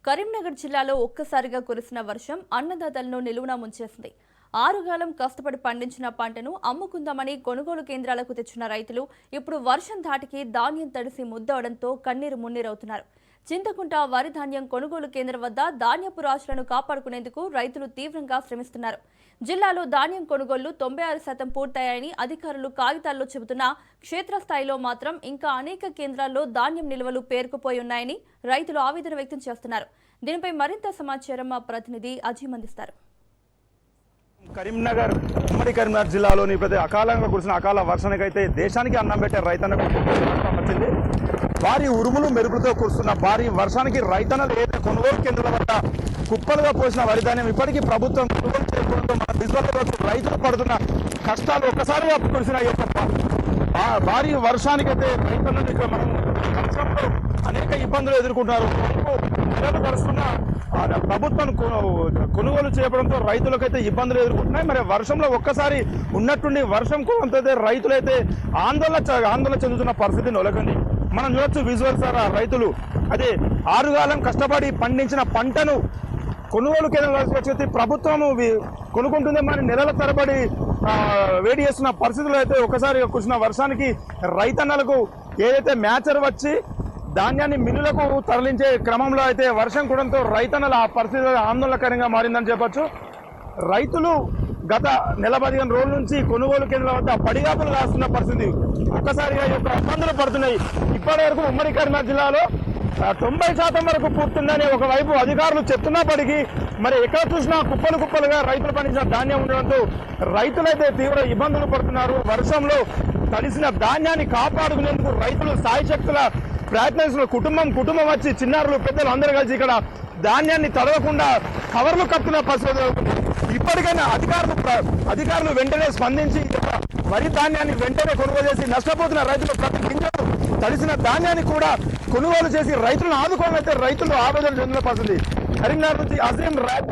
కరీంనగర్ జిల్లాలో ఒక్కసారిగా కురిసిన వర్షం అన్నదాతలను నిలువున ముంచేసింది. ఆరుగాలం కష్టపడి పండించిన పంటను అమ్ముకుందామని కొనుగోలు కేంద్రాలకు తెచ్చిన రైతులు ఇప్పుడు వర్షం ధాటికి ధాన్యం తడిసి ముద్దవడంతో కన్నీరు మున్నీరవుతున్నారు. చింతకుంట వరి ధాన్యం కొనుగోలు కేంద్రం వద్ద ధాన్యపు రాశులను కాపాడుకునేందుకు రైతులు తీవ్రంగా శ్రమిస్తున్నారు. జిల్లాలో ధాన్యం కొనుగోళ్లు 96% పూర్తయ్యాయని అధికారులు కాగితాల్లో చెబుతున్నా క్షేత్రస్థాయిలో మాత్రం ఇంకా అనేక కేంద్రాల్లో ధాన్యం నిల్వలు పేరుకుపోయి ఉన్నాయని రైతులు ఆవేదన వ్యక్తం చేస్తున్నారు. దీనిపై మరింత సమాచారం మా ప్రతినిధి అజీమ్ అందిస్తారు. కరీంనగర్ ఉమ్మడి కరీంనగర్ జిల్లాలోని ప్రతి అకాలంగా కురిసిన అకాల వర్షానికైతే దేశానికి అన్నం పెట్టే రైతన్నకు వచ్చింది. భారీ ఉరుములు మెరుపులతో కురుస్తున్న భారీ వర్షానికి రైతన్నలు ఏదైతే కొనుగోలు కేంద్రాల వద్ద కుప్పలుగా పోసిన వరి ధాన్యం ఇప్పటికీ ప్రభుత్వం కొనుగోలు చేయడంతో మన విజువల్లో రైతులు పడుతున్న కష్టాలు ఒక్కసారిగా కురిసిన భారీ వర్షానికైతే రైతన్నలు ఇక్కడ మనం వర్షంలో అనేక ఇబ్బందులు ఎదుర్కొంటున్నారు. పరుస్తున్న ప్రభుత్వం కొనుగోలు చేయడంతో రైతులకైతే ఇబ్బందులు ఎదుర్కొంటున్నాయి. మరి వర్షంలో ఒక్కసారి ఉన్నట్టుండి వర్షం కోవంతో రైతులైతే ఆందోళన చెందుతున్న పరిస్థితి నెలకొంది. మనం చూడొచ్చు విజువల్ సార్, రైతులు అదే ఆరుగాలం కష్టపడి పండించిన పంటను కొనుగోలు కేంద్రాలకు వచ్చి ప్రభుత్వం కొనుక్కుంటుందేమో అని నెలల తరబడి వేడి చేస్తున్న పరిస్థితులు అయితే ఒకసారి కురిసిన వర్షానికి రైతన్నలకు ఏదైతే మ్యాచర్ వచ్చి ధాన్యాన్ని మిల్లులకు తరలించే క్రమంలో అయితే వర్షం కూడంతో రైతన్నల ఆ పరిస్థితి ఆందోళనకరంగా మారిందని చెప్పొచ్చు. రైతులు గత 15 రోజుల నుంచి కొనుగోలు కేంద్రాల వద్ద పడిగాపులు కాస్తున్న పరిస్థితి ఒక్కసారిగా ఇబ్బందులు పడుతున్నాయి. ఇప్పటి వరకు ఉమ్మడి కరీంనగర్ జిల్లాలో 90% వరకు పూర్తుందని ఒకవైపు అధికారులు చెప్తున్నప్పటికీ మరి ఎక్కడ చూసినా కుప్పలుగా రైతులు పండించిన ధాన్యం ఉండడంతో రైతులైతే తీవ్ర ఇబ్బందులు పడుతున్నారు. వర్షంలో తడిసిన ధాన్యాన్ని కాపాడుకునేందుకు రైతులు సాయశక్తుల ప్రయత్నిస్తున్న కుటుంబం వచ్చి చిన్నారులు పెద్దలు అందరూ కలిసి ఇక్కడ ధాన్యాన్ని తడవకుండా కవర్లు కప్పుతున్న పరిస్థితులు. ఇప్పటికైనా అధికారులు వెంటనే స్పందించి వరి ధాన్యాన్ని వెంటనే కొనుగోలు చేసి నష్టపోతున్న రైతులు ప్రతి గింజలు తడిసిన ధాన్యాన్ని కూడా కొనుగోలు చేసి రైతులను ఆదుకోవాలంటే రైతులు ఆవేదన చెందిన పరిస్థితి. కరీంనగర్ నుంచి అజీం రాజ్.